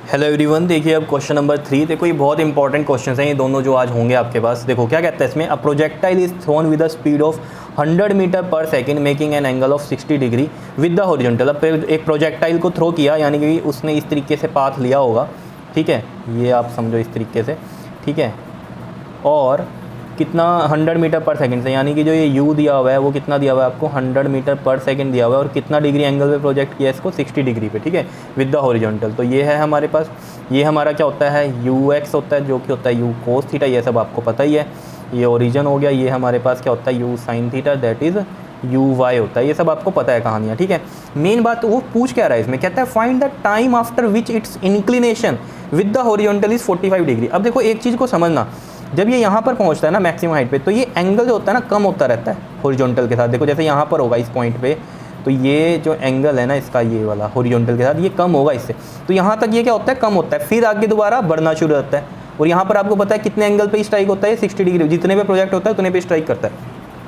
Hello everyone, देखिए अब question number 3। देखो ये बहुत इंपॉर्टेंट क्वेश्चन हैं ये दोनों जो आज होंगे आपके पास। देखो क्या कहता है इसमें, a projectile is thrown with the speed of 100 metre पर second making an angle of 60 degree with the horizontal. अब एक प्रोजेक्टाइल को थ्रो किया, यानी कि उसने इस तरीके से पाथ लिया होगा, ठीक है, ये आप समझो इस तरीके से, ठीक है, और कितना 100 मीटर पर सेकंड से, यानी कि जो ये u दिया हुआ है वो कितना दिया हुआ है आपको 100 मीटर पर सेकंड दिया हुआ है, और कितना डिग्री एंगल पे प्रोजेक्ट किया है इसको 60 डिग्री पे, ठीक है, विद द हॉरिजॉन्टल। तो ये है हमारे पास, ये हमारा क्या होता है ux होता है, जो कि होता है u cos थीटा, ये सब आपको पता ही है। ये ओरिजन हो गया, ये हमारे पास क्या होता है u sin theta, that is uy होता है, ये सब आपको पता है कहानियाँ, ठीक है। मेन बात वो पूछ क्या रहा है इसमें, कहता है find the time after which it's inclination with the horizontal is 45 degree. अब देखो एक चीज़ को समझना, जब ये यहाँ पर पहुँचता है ना मैक्सिमम हाइट पे, तो ये एंगल जो होता है ना कम होता रहता है हॉरिजॉन्टल के साथ। देखो जैसे यहाँ पर होगा इस पॉइंट पे, तो ये जो एंगल है ना इसका, ये वाला हॉरिजॉन्टल के साथ, ये कम होगा इससे, तो यहाँ तक ये क्या होता है कम होता है, फिर आगे दोबारा बढ़ना शुरू होता है। और यहाँ पर आपको पता है कितने एंगल पे स्ट्राइक होता है, 60 डिग्री, जितने पे प्रोजेक्ट होता है उतने पे स्ट्राइक करता है।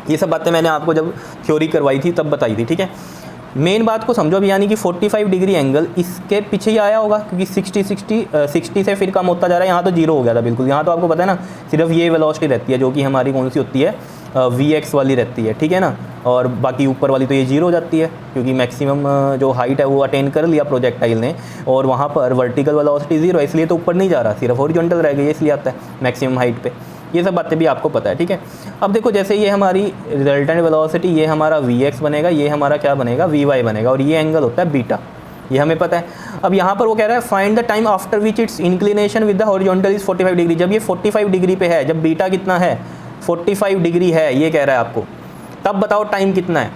ये सब बातें मैंने आपको जब थ्योरी करवाई थी तब बताई थी, ठीक है। मेन बात को समझो अभी, यानी कि 45 डिग्री एंगल इसके पीछे ही आया होगा, क्योंकि 60 से फिर कम होता जा रहा है। यहाँ तो जीरो हो गया था बिल्कुल, यहाँ तो आपको पता है ना सिर्फ ये वेलोसिटी रहती है जो कि हमारी कौन सी होती है vx वाली रहती है, ठीक है ना, और बाकी ऊपर वाली तो ये जीरो हो जाती है, क्योंकि मैक्सिमम जो हाइट है वो अटेन कर लिया प्रोजेक्टाइल ने, और वहाँ पर वर्टिकल वेलोसिटी जीरो है, इसलिए तो ऊपर नहीं जा रहा, सिर्फ हॉरिजॉन्टल रह गई, इसलिए आता है मैक्सिमम हाइट पे। ये सब बातें भी आपको पता है, ठीक है। अब देखो जैसे ये हमारी रिजल्टेंट वेलोसिटी, ये हमारा vx बनेगा, ये हमारा क्या बनेगा vy बनेगा, और ये एंगल होता है बीटा, ये हमें पता है। अब यहाँ पर वो कह रहा है find the time after which it's inclination with the horizontal is 45 degree. जब ये 45 डिग्री पे है, जब बीटा कितना है 45 डिग्री है, ये कह रहा है आपको, तब बताओ टाइम कितना है।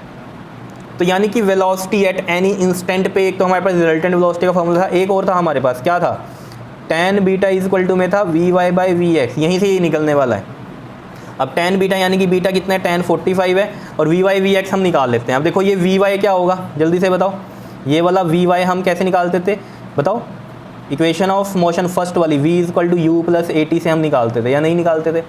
तो यानी कि वेलोसिटी एट एनी इंस्टेंट पे, एक तो हमारे पास रिजल्टेंट वेलोसिटी का फॉर्मूला था, एक और था हमारे पास, क्या था, tan beta is equal to में था vy/vx, यहीं से ये निकलने वाला है। अब tan बीटा यानी कि बीटा कितना है, tan 45 है, और vy/vx हम निकाल लेते हैं। अब देखो ये vy क्या होगा, जल्दी से बताओ, ये वाला vy हम कैसे निकालते थे बताओ, इक्वेशन ऑफ मोशन फर्स्ट वाली v is equal to u plus at से हम निकालते थे या नहीं निकालते थे,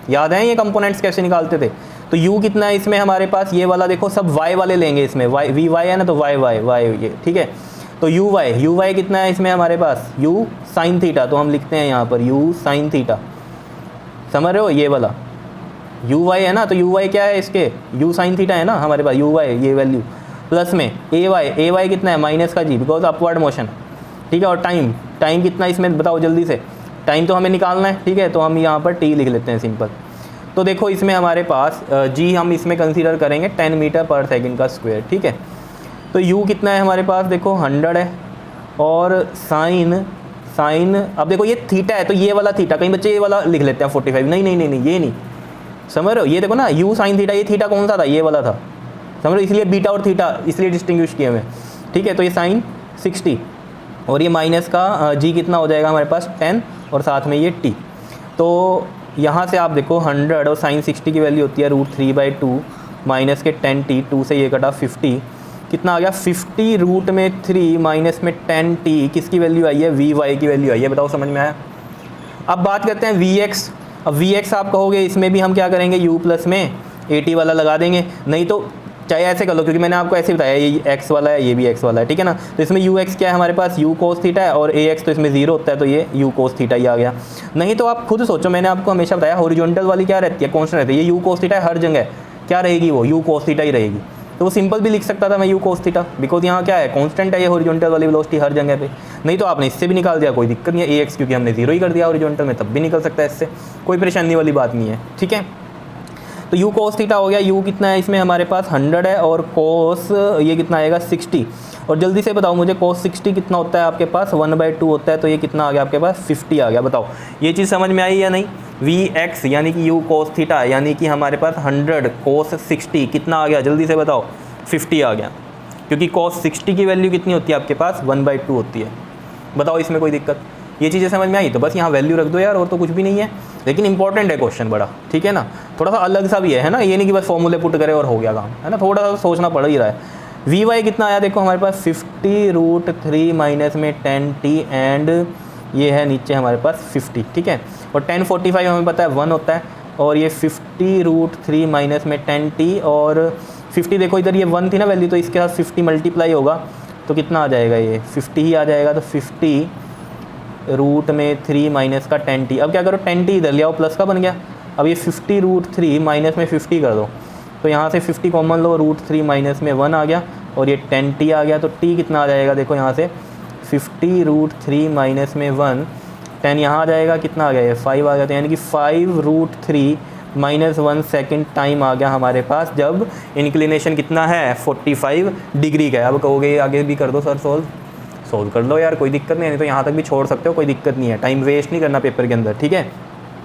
याद है ये कंपोनेंट्स कैसे निकालते थे। तो u कितना है इसमें हमारे पास, ये वाला देखो सब y वाले लेंगे इसमें, vy है ना, तो y ये, ठीक है। तो uy कितना है इसमें हमारे पास, u sin थीटा, तो हम लिखते हैं यहाँ पर u sin थीटा, समझ रहे हो, ये वाला uy है ना, तो uy क्या है इसके, u sin थीटा है ना हमारे पास, uy ये वैल्यू, प्लस में ay कितना है माइनस का g, बिकॉज अपवर्ड मोशन, ठीक है। और टाइम कितना इसमें बताओ जल्दी से, टाइम तो हमें निकालना है, ठीक है, तो हम यहाँ पर t लिख लेते हैं सिंपल। तो देखो इसमें हमारे पास g हम इसमें कंसीडर करेंगे 10 मीटर पर सेकेंड का स्क्वायर, ठीक है। तो u कितना है हमारे पास, देखो 100 है, और साइन अब देखो ये थीटा है, तो ये वाला थीटा, कई बच्चे ये वाला लिख लेते हैं 45, नहीं, ये नहीं, समझ रहे हो, ये देखो ना u साइन थीटा, ये थीटा कौन सा था, ये वाला था, समझ रहे हो, इसलिए बीटा और थीटा इसलिए डिस्टिंग्विश किए हुए, ठीक है। तो ये साइन 60, और ये माइनस का g कितना हो जाएगा हमारे पास 10, और साथ में ये t। तो यहाँ से आप देखो 100 और साइन 60 की वैल्यू होती है √3/2 माइनस के 10t, 2 से ये कटा 50, कितना आ गया 50 रूट में 3 माइनस में 10t, किसकी वैल्यू आई है, vy की वैल्यू आई है, बताओ समझ में आया। अब बात करते हैं vx। अब vx आप कहोगे इसमें भी हम क्या करेंगे, u प्लस में at वाला लगा देंगे, नहीं तो चाहे ऐसे कर लो, क्योंकि मैंने आपको ऐसे बताया ये x वाला है, ये भी x वाला है, ठीक है ना। तो इसमें ux क्या है हमारे पास, u cos थीटा है, और ax तो इसमें 0 होता है, तो ये u cos थीटा ही आ गया। नहीं तो आप खुद सोचो, मैंने आपको हमेशा बताया हॉरिजॉन्टल वाली क्या रहती है, कॉन्स्टेंट रहती है, ये u cos थीटा है, हर जगह क्या रहेगी वो u cos थीटा ही रहेगी। तो वो सिंपल भी लिख सकता था मैं u cos थीटा, बिकॉज यहाँ क्या है कांस्टेंट है ये हॉरिजॉन्टल वाली वेलोसिटी हर जगह पे। नहीं तो आपने इससे भी निकाल दिया, कोई दिक्कत नहीं है, ax क्योंकि हमने 0 ही कर दिया हॉरिजॉन्टल में, तब भी निकल सकता है इससे, कोई परेशानी वाली बात नहीं है, ठीक है। तो u cos थीटा हो गया, u कितना है इसमें हमारे पास 100 है, और cos ये कितना आएगा 60, और जल्दी से बताओ मुझे cos 60 कितना होता है आपके पास, 1/2 होता है, तो ये कितना आ गया आपके पास 50 आ गया। बताओ ये चीज़ समझ में आई या नहीं। vx यानी कि u cos थीटा यानी कि हमारे पास 100 cos 60 कितना आ गया, जल्दी से बताओ 50 आ गया, क्योंकि cos 60 की वैल्यू कितनी होती है आपके पास 1/2 होती है। बताओ इसमें कोई दिक्कत, ये चीज़ें समझ में आई। तो बस यहाँ वैल्यू रख दो यार, और तो कुछ भी नहीं है, लेकिन इंपॉर्टेंट है क्वेश्चन बड़ा, ठीक है ना, थोड़ा सा अलग सा भी है ना, ये नहीं कि बस फॉर्मूले पुट करे और हो गया काम, है ना, थोड़ा सा सोचना पड़ ही रहा है। vy कितना आया देखो हमारे पास 50 √3 माइनस में 10t, एंड ये है नीचे हमारे पास 50, ठीक है। और 1045 हमें पता है 1 होता है, और ये 50 √3 माइनस में 10t, और 50 देखो इधर ये 1 थी ना वैल्यू, तो इसके साथ 50 मल्टीप्लाई होगा, तो कितना आ जाएगा, ये 50 ही आ जाएगा। तो 50 रूट में 3 माइनस का 10t। अब क्या करो 10t इधर ले आओ, प्लस का बन गया। अब ये 50√3 माइनस में 50 कर दो, तो यहाँ से 50 कॉमन लो, √3 माइनस में 1 आ गया और ये 10t आ गया। तो t कितना आ जाएगा देखो यहाँ से 50√3 माइनस में 1, 10 यहाँ आ जाएगा, कितना आ गया ये 5 आ गया। तो यानी कि 5√3 माइनस 1 सेकेंड टाइम आ गया हमारे पास, जब इंक्लिनेशन कितना है 45 डिग्री का है। अब कहोगे आगे भी कर दो सर, सोल्व कर लो यार, कोई दिक्कत नहीं है, तो यहाँ तक भी छोड़ सकते हो, कोई दिक्कत नहीं है, टाइम वेस्ट नहीं करना पेपर के अंदर, ठीक है।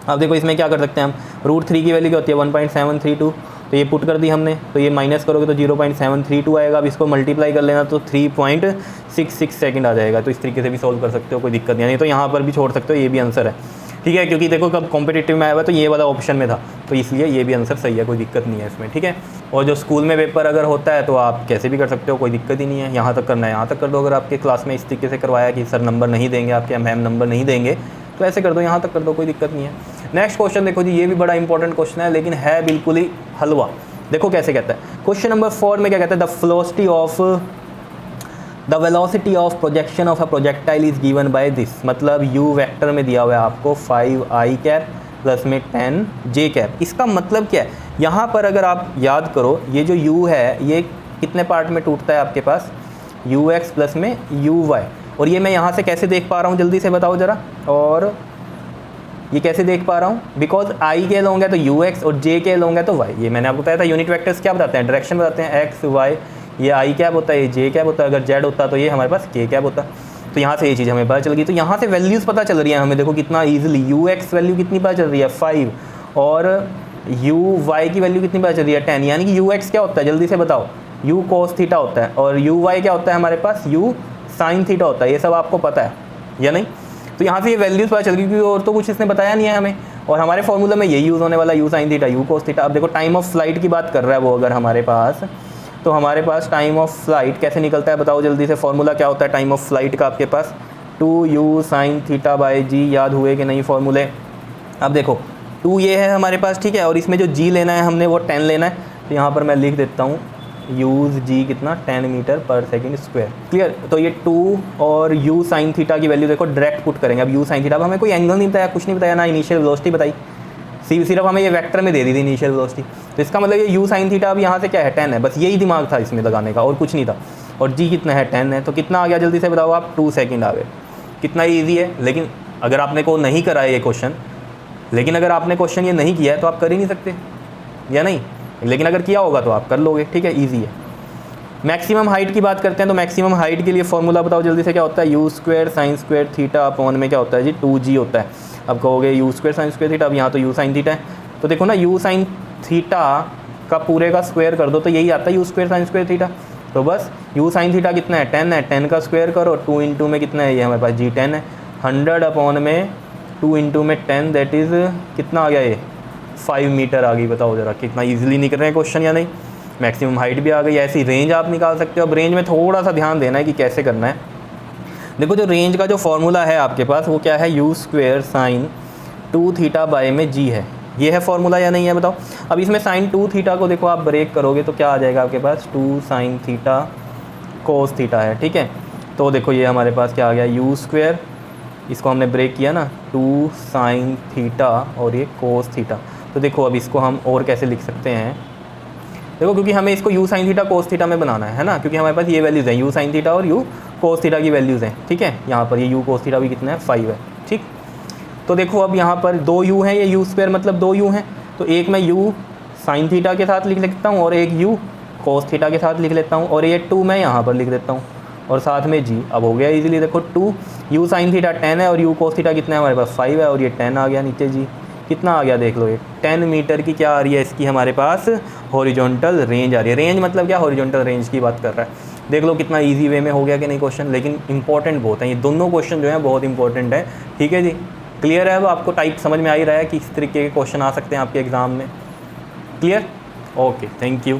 अब देखो इसमें क्या कर सकते हैं हम, √3 की वैल्यू क्या होती है 1.732, तो ये पुट कर दी हमने, तो ये माइनस करोगे तो 0.732 आएगा। अब इसको मल्टीप्लाई कर लेना तो 3.66 सेकंड आ जाएगा। तो इस तरीके से भी सोल्व कर सकते हो, कोई दिक्कत नहीं है, तो यहाँ पर भी छोड़ सकते हो, ये भी आंसर है, ठीक है। क्योंकि देखो कब कॉम्पिटिटिव में आया हुआ तो ये वाला ऑप्शन में था, तो इसलिए ये भी आंसर सही है, कोई दिक्कत नहीं है इसमें, ठीक है। और जो स्कूल में पेपर अगर होता है तो आप कैसे भी कर सकते हो, कोई दिक्कत ही नहीं है। यहाँ तक करना है यहाँ तक कर दो, अगर आपके क्लास में इस तरीके से करवाया कि सर नंबर नहीं देंगे, आपके मैम नंबर नहीं देंगे, तो ऐसे कर दो, यहाँ तक कर दो, कोई दिक्कत नहीं है। नेक्स्ट क्वेश्चन देखो जी, ये भी बड़ा इंपॉर्टेंट क्वेश्चन है, लेकिन है बिल्कुल ही हलवा। देखो कैसे कहता है, क्वेश्चन नंबर 4 में क्या कहता है, the velocity of projection of a projectile is given by this. मतलब u वेक्टर में दिया हुआ है आपको 5i कैप प्लस में 10j कैप। इसका मतलब क्या है, यहाँ पर अगर आप याद करो, ये जो u है ये कितने पार्ट में टूटता है आपके पास, ux प्लस में uy। और ये मैं यहाँ से कैसे देख पा रहा हूँ, जल्दी से बताओ ज़रा। और ये कैसे देख पा रहा हूँ, बिकॉज i के लोग हैं तो ux और j के लोग हैं तो y। ये मैंने आपको बताया था, यूनिट वेक्टर्स क्या बताते हैं, डायरेक्शन बताते हैं, x y, ये i कैप होता है, ये j कैप होता है, अगर z होता तो ये हमारे पास k कैप होता। तो यहाँ से ये चीज़ हमें पता चल गई। तो यहाँ से वैल्यूज़ पता चल रही है हमें, देखो कितना ईजिली, ux वैल्यू कितनी पता चल रही है 5, और uy की वैल्यू कितनी पता चल रही है 10। यानी कि ux क्या होता है, जल्दी से बताओ, u cos थीटा होता है, और uy क्या होता है हमारे पास, u sin थीटा होता है। ये सब आपको पता है या नहीं। तो यहाँ से ये वैल्यूज़ पता चल गई, क्योंकि और तो कुछ इसने बताया नहीं है हमें, और हमारे फॉर्मूला में यही यूज़ होने वाला, u sin theta u cos theta. अब देखो टाइम ऑफ फ्लाइट की बात कर रहा है वो अगर हमारे पास, तो हमारे पास टाइम ऑफ फ्लाइट कैसे निकलता है बताओ जल्दी से। फॉर्मूला क्या होता है टाइम ऑफ फ्लाइट का आपके पास, 2u sin theta by g। याद हुए कि नहीं फॉर्मूले। अब देखो 2 ये है हमारे पास, ठीक है, और इसमें जो g लेना है हमने वो 10 लेना है। तो यहाँ पर मैं लिख देता हूँ यूज़ g कितना 10 मीटर पर सेकेंड स्क्वायर। क्लियर। तो ये 2 और u sin थीटा की वैल्यू देखो डायरेक्ट पुट करेंगे। अब u sin थीटा, अब हमें कोई एंगल नहीं बताया, कुछ नहीं बताया, ना इनिशियल वेलोसिटी बताई, सिर्फ हमें ये वेक्टर में दे दी थी इनिशियल वेलोसिटी। तो इसका मतलब ये u sin थीटा अब यहाँ से क्या है 10 है, बस यही दिमाग था इसमें लगाने का, और कुछ नहीं था। और g कितना है 10 है, तो कितना आ गया जल्दी से बताओ आप, 2 सेकंड आ गए। कितना ईजी है। लेकिन अगर आपने को नहीं करा है ये क्वेश्चन, लेकिन अगर आपने क्वेश्चन ये नहीं किया है तो आप कर ही नहीं सकते, या नहीं। लेकिन अगर किया होगा तो आप कर लोगे, ठीक है, ईजी है। मैक्सिमम हाइट की बात करते हैं, तो मैक्सिमम हाइट के लिए फॉर्मूला बताओ जल्दी से, क्या होता है, u square sine square theta upon में क्या होता है जी 2g होता है। अब कहोगे u square sine square theta, अब यहाँ तो u साइन थीटा है, तो देखो ना u साइन थीटा का पूरे का स्क्वायर कर दो तो यही आता है u square sine square theta. तो बस u साइन थीटा कितना है 10 है, 10 का स्क्वायर करो, 2 इंटू में कितना है, ये हमारे पास g 10 है, 100 अपॉन में 2 इंटू में 10 दैट इज़ कितना आ गया, ये 5 मीटर आ गई। बताओ ज़रा कितना ईजिली निकल रहे हैं क्वेश्चन या नहीं। मैक्सिमम हाइट भी आ गई, ऐसी रेंज आप निकाल सकते हो। अब रेंज में थोड़ा सा ध्यान देना है कि कैसे करना है। देखो जो रेंज का जो फॉर्मूला है आपके पास वो क्या है, u square sine 2 theta by में g है, ये है फॉर्मूला या नहीं है बताओ। अब इसमें साइन 2 थीटा को देखो आप ब्रेक करोगे तो क्या आ जाएगा आपके पास, 2 साइन थीटा कोस थीटा है, ठीक है। तो देखो ये हमारे पास क्या आ गया, u स्क्वायर, इसको हमने ब्रेक किया ना, 2 साइन थीटा और ये कोस थीटा। तो देखो अब इसको हम और कैसे लिख सकते हैं, देखो क्योंकि हमें इसको u sine theta cos theta में बनाना है ना, क्योंकि हमारे पास ये वैल्यूज़ हैं, u साइन थीटा और u कोस थीटा की वैल्यूज़ हैं, ठीक है। यहाँ पर ये u कोस थीटा भी कितना है 5 है, ठीक। तो देखो अब यहाँ पर 2 u हैं, ये u स्क्वायर मतलब 2 u हैं, तो एक मैं u साइन थीटा के साथ लिख लेता हूँ और एक u कोस थीटा के साथ लिख लेता हूँ, और ये 2 मैं यहाँ पर लिख देता हूँ और साथ में g। अब हो गया इजीली, देखो 2 u साइन थीटा 10 है और u कोस थीटा कितना है हमारे पास 5 है, और ये 10 आ गया नीचे g कितना आ गया देख लो, ये 10 मीटर की क्या आ रही है इसकी हमारे पास हॉरिजॉन्टल रेंज आ रही है। रेंज मतलब क्या, हॉरिजॉन्टल रेंज की बात कर रहा है। देख लो कितना इजी वे में हो गया कि नहीं क्वेश्चन, लेकिन इंपॉर्टेंट बहुत है ये दोनों क्वेश्चन जो है, बहुत इंपॉर्टेंट है, ठीक है जी। क्लियर है, अब आपको टाइप समझ में आ ही रहा है कि इस तरीके के क्वेश्चन आ सकते हैं आपके एग्ज़ाम में। Clear, okay, thank you.